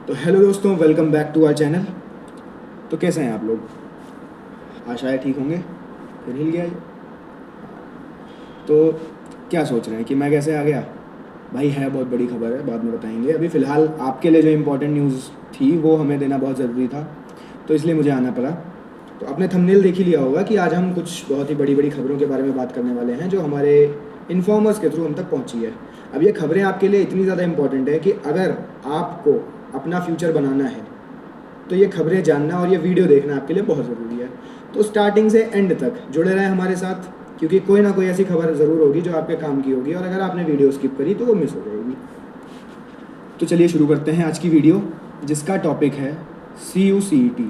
तो हेलो दोस्तों, welcome back to our channel. तो कैसे हैं आप लोग? आशा है ठीक होंगे। फिर हिल गया ये। तो क्या सोच रहे हैं कि मैं कैसे आ गया? भाई है बहुत बड़ी खबर है, बाद में बताएंगे। अभी फ़िलहाल आपके लिए जो इम्पोर्टेंट न्यूज़ थी वो हमें देना बहुत ज़रूरी था, तो इसलिए मुझे आना पड़ा। तो आपने थंबनेल देख ही लिया होगा कि आज हम कुछ बहुत ही बड़ी बड़ी खबरों के बारे में बात करने वाले हैं जो हमारे इन्फॉर्मर्स के थ्रू हम तक पहुंची है। अब ये खबरें आपके लिए इतनी ज़्यादा इम्पॉर्टेंट है कि अगर आपको अपना फ्यूचर बनाना है तो ये खबरें जानना और ये वीडियो देखना आपके लिए बहुत ज़रूरी है। तो स्टार्टिंग से एंड तक जुड़े रहें हमारे साथ, क्योंकि कोई ना कोई ऐसी खबर ज़रूर होगी जो आपके काम की होगी, और अगर आपने वीडियो स्किप करी तो वो मिस हो जाएगी। तो चलिए शुरू करते हैं आज की वीडियो, जिसका टॉपिक है CUCET।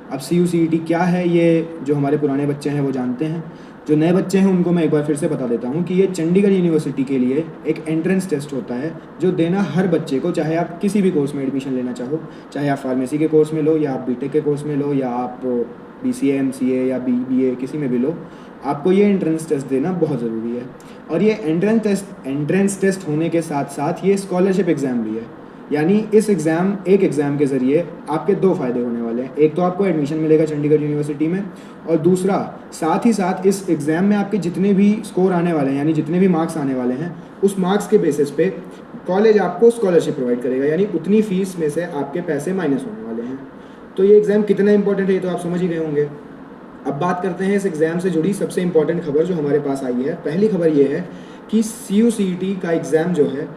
अब CUCET क्या है, ये जो हमारे पुराने बच्चे हैं वो जानते हैं। जो नए बच्चे हैं उनको मैं एक बार फिर से बता देता हूँ कि ये चंडीगढ़ यूनिवर्सिटी के लिए एक एंट्रेंस टेस्ट होता है जो देना हर बच्चे को, चाहे आप किसी भी कोर्स में एडमिशन लेना चाहो, चाहे आप फार्मेसी के कोर्स में लो या आप बीटेक के कोर्स में लो या आप BCA MCA या BBA किसी में भी लो, आपको ये एंट्रेंस टेस्ट देना बहुत ज़रूरी है। और ये एंट्रेंस टेस्ट होने के साथ साथ ये स्कॉलरशिप एग्ज़ाम भी है। यानी एक एग्ज़ाम के ज़रिए आपके दो फ़ायदे होने वाले हैं। एक तो आपको एडमिशन मिलेगा चंडीगढ़ यूनिवर्सिटी में, और दूसरा साथ ही साथ इस एग्ज़ाम में आपके जितने भी स्कोर आने वाले हैं, यानी जितने भी मार्क्स आने वाले हैं, उस मार्क्स के बेसिस पे कॉलेज आपको स्कॉलरशिप प्रोवाइड करेगा, यानी उतनी फ़ीस में से आपके पैसे माइनस होने वाले हैं। तो ये एग्ज़ाम कितना इंपॉर्टेंट है ये तो आप समझ ही गए होंगे। अब बात करते हैं इस एग्ज़ाम से जुड़ी सबसे इम्पॉर्टेंट खबर जो हमारे पास आई है। पहली खबर ये है कि CUCET का एग्ज़ाम जो है,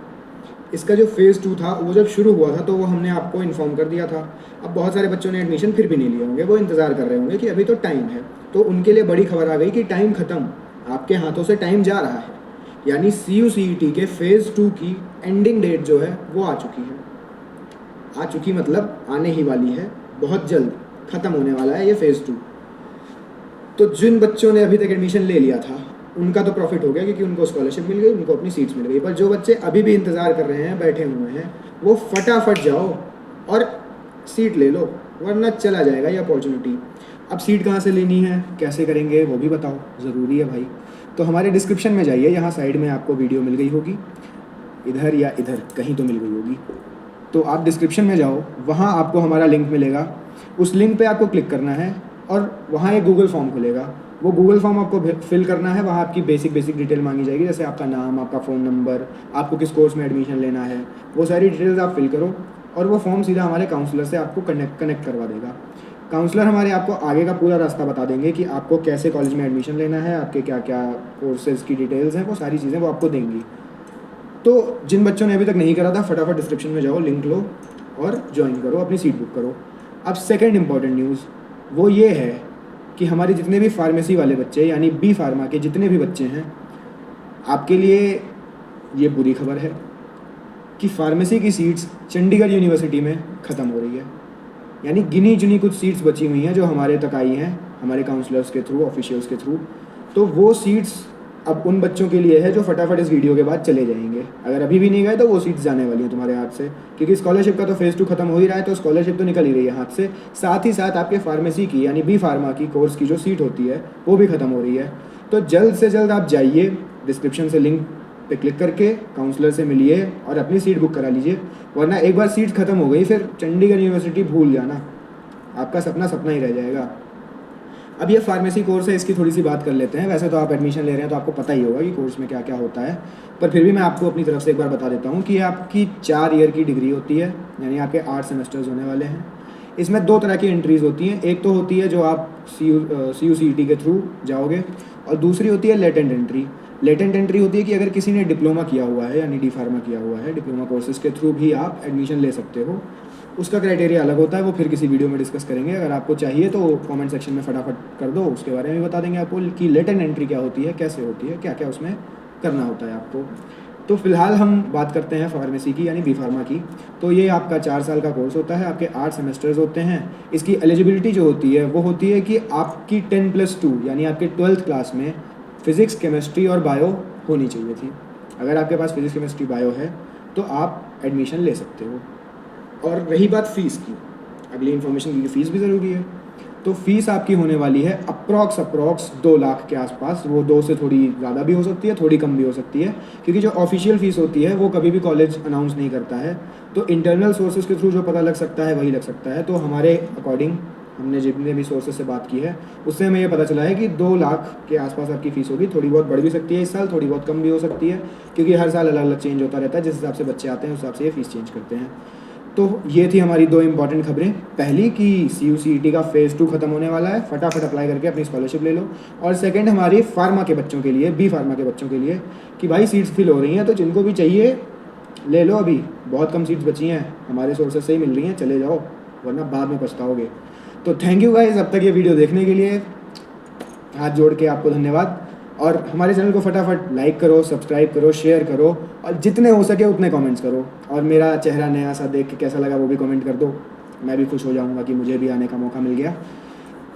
इसका जो फ़ेज़ 2 था वो जब शुरू हुआ था तो वो हमने आपको इन्फॉर्म कर दिया था। अब बहुत सारे बच्चों ने एडमिशन फिर भी नहीं लिए होंगे, वो इंतज़ार कर रहे होंगे कि अभी तो टाइम है। तो उनके लिए बड़ी खबर आ गई कि टाइम ख़त्म, आपके हाथों से टाइम जा रहा है। यानी CUCET के फ़ेज़ 2 की एंडिंग डेट जो है वो आ चुकी है। आ चुकी मतलब आने ही वाली है, बहुत जल्द ख़त्म होने वाला है ये फ़ेज़ 2। तो जिन बच्चों ने अभी तक एडमिशन ले लिया था उनका तो प्रॉफिट हो गया, क्योंकि उनको स्कॉलरशिप मिल गई, उनको अपनी सीट्स मिल गई। पर जो बच्चे अभी भी इंतज़ार कर रहे हैं, बैठे हुए हैं, वो फटाफट जाओ और सीट ले लो, वरना चला जाएगा ये अपॉर्चुनिटी। अब सीट कहाँ से लेनी है, कैसे करेंगे, वो भी बताओ, ज़रूरी है भाई। तो हमारे डिस्क्रिप्शन में जाइए, यहाँ साइड में आपको वीडियो मिल गई होगी, इधर या इधर कहीं तो मिल गई होगी। तो आप डिस्क्रिप्शन में जाओ, वहाँ आपको हमारा लिंक मिलेगा, उस लिंक पे आपको क्लिक करना है और वहाँ एक गूगल फॉर्म खुलेगा। वो गूगल फॉर्म आपको फिल करना है। वहाँ आपकी बेसिक डिटेल मांगी जाएगी, जैसे आपका नाम, आपका फ़ोन नंबर, आपको किस कोर्स में एडमिशन लेना है, वो सारी डिटेल्स आप फिल करो और वो फॉर्म सीधा हमारे काउंसलर से आपको कनेक्ट करवा देगा। काउंसलर हमारे आपको आगे का पूरा रास्ता बता देंगे कि आपको कैसे कॉलेज में एडमिशन लेना है, आपके क्या क्या कोर्सेज़ की डिटेल्स हैं, वो सारी चीज़ें वो आपको देंगी। तो जिन बच्चों ने अभी तक नहीं करा था, फटाफट डिस्क्रिप्शन में जाओ, लिंक लो और ज्वाइन करो, अपनी सीट बुक करो। अब सेकंड इम्पॉर्टेंट न्यूज़ वो ये है कि हमारे जितने भी फार्मेसी वाले बच्चे, यानी B फार्मा के जितने भी बच्चे हैं, आपके लिए ये बुरी खबर है कि फार्मेसी की सीट्स चंडीगढ़ यूनिवर्सिटी में ख़त्म हो रही है। यानी गिनी चुनी कुछ सीट्स बची हुई हैं जो हमारे तक आई हैं, हमारे काउंसलर्स के थ्रू, ऑफिशियल्स के थ्रू। तो वो सीट्स अब उन बच्चों के लिए है जो फटाफट इस वीडियो के बाद चले जाएंगे। अगर अभी भी नहीं गए तो वो सीट्स जाने वाली हैं तुम्हारे हाथ से, क्योंकि स्कॉलरशिप का तो फ़ेज़ 2 खत्म हो ही रहा है, तो स्कॉलरशिप तो निकल ही रही है हाथ से। साथ ही साथ आपके फार्मेसी की, यानी B फार्मा की कोर्स की जो सीट होती है वो भी ख़त्म हो रही है। तो जल्द से जल्द आप जाइए, डिस्क्रिप्शन से लिंक पे क्लिक करके काउंसलर से मिलिए और अपनी सीट बुक करा लीजिए, वरना एक बार सीट ख़त्म हो गई फिर चंडीगढ़ यूनिवर्सिटी भूल जाना, आपका सपना सपना ही रह जाएगा। अब ये फार्मेसी कोर्स है, इसकी थोड़ी सी बात कर लेते हैं। वैसे तो आप एडमिशन ले रहे हैं तो आपको पता ही होगा कि कोर्स में क्या क्या होता है, पर फिर भी मैं आपको अपनी तरफ से एक बार बता देता हूँ कि ये आपकी 4 ईयर की डिग्री होती है, यानी आपके 8 सेमेस्टर्स होने वाले हैं। इसमें 2 तरह की एंट्रीज़ होती हैं। एक तो होती है जो आप CUCET के थ्रू जाओगे, और दूसरी होती है लेटेंट एंट्री। लेटेंट एंट्री होती है कि अगर किसी ने डिप्लोमा किया हुआ है, यानी D फार्मा किया हुआ है, डिप्लोमा कोर्सेज़ के थ्रू भी आप एडमिशन ले सकते हो। उसका क्राइटेरिया अलग होता है, वो फिर किसी वीडियो में डिस्कस करेंगे। अगर आपको चाहिए तो कमेंट सेक्शन में फटाफट कर दो, उसके बारे में बता देंगे आपको कि लेटेंट एंट्री क्या होती है, कैसे होती है, क्या क्या उसमें करना होता है आपको। तो फ़िलहाल हम बात करते हैं फार्मेसी की, यानी B फार्मा की। तो ये आपका 4 साल का कोर्स होता है, आपके 8 सेमेस्टर्स होते हैं। इसकी एलिजिबिलिटी जो होती है वो होती है कि आपकी 10+2 यानी आपके 12th क्लास में फ़िज़िक्स, केमिस्ट्री और बायो होनी चाहिए थी। अगर आपके पास फ़िज़िक्स, केमिस्ट्री, बायो है तो आप एडमिशन ले सकते हो। और रही बात फ़ीस की, अगली इन्फॉर्मेशन की, फ़ीस भी ज़रूरी है। तो फीस आपकी होने वाली है अप्रॉक्स 2 लाख के आसपास। वो 2 से थोड़ी ज़्यादा भी हो सकती है, थोड़ी कम भी हो सकती है, क्योंकि जो ऑफिशियल फ़ीस होती है वो कभी भी कॉलेज अनाउंस नहीं करता है। तो इंटरनल सोर्सेज के थ्रू जो पता लग सकता है वही लग सकता है। तो हमारे अकॉर्डिंग हमने जितने भी सोर्सेज से बात की है उससे हमें ये पता चला है कि 2 लाख के आसपास आपकी फ़ीस होगी। थोड़ी बहुत बढ़ भी सकती है इस साल, थोड़ी बहुत कम भी हो सकती है, क्योंकि हर साल अलग अलग चेंज होता रहता है। जिस हिसाब से बच्चे आते हैं उस हिसाब से ये फ़ीस चेंज करते हैं। तो ये थी हमारी 2 इंपॉर्टेंट खबरें। पहली कि CUCET का फेज़ 2 ख़त्म होने वाला है, फटाफट अप्लाई करके अपनी स्कॉलरशिप ले लो। और सेकंड हमारी फार्मा के बच्चों के लिए, बी फार्मा के बच्चों के लिए, कि भाई सीट्स फिल हो रही हैं, तो जिनको भी चाहिए ले लो। अभी बहुत कम सीट्स बची हैं, हमारे सोर्सेज से ही मिल रही हैं, चले जाओ, वरना बाद में पछताओगे। तो थैंक यू गाइस अब तक ये वीडियो देखने के लिए, हाथ जोड़ के आपको धन्यवाद। और हमारे चैनल को फटाफट लाइक करो, सब्सक्राइब करो, शेयर करो, और जितने हो सके उतने कमेंट्स करो। और मेरा चेहरा नया सा देख के कैसा लगा वो भी कमेंट कर दो, मैं भी खुश हो जाऊंगा कि मुझे भी आने का मौका मिल गया।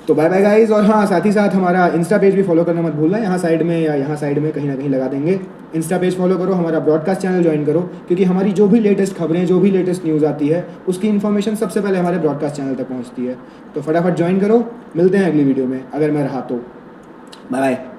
तो बाय बाय गाइस। और हाँ, साथ ही साथ हमारा इंस्टा पेज भी फॉलो करना मत भूलना, यहाँ साइड में या यहाँ साइड में कहीं ना कहीं लगा देंगे। इंस्टा पेज फॉलो करो, हमारा ब्रॉडकास्ट चैनल ज्वाइन करो, क्योंकि हमारी जो भी लेटेस्ट खबरें, जो भी लेटेस्ट न्यूज़ आती है उसकी इन्फॉर्मेशन सबसे पहले हमारे ब्रॉडकास्ट चैनल तक पहुँचती है। तो फटाफट ज्वाइन करो, मिलते हैं अगली वीडियो में अगर मैं रहा तो। Bye bye.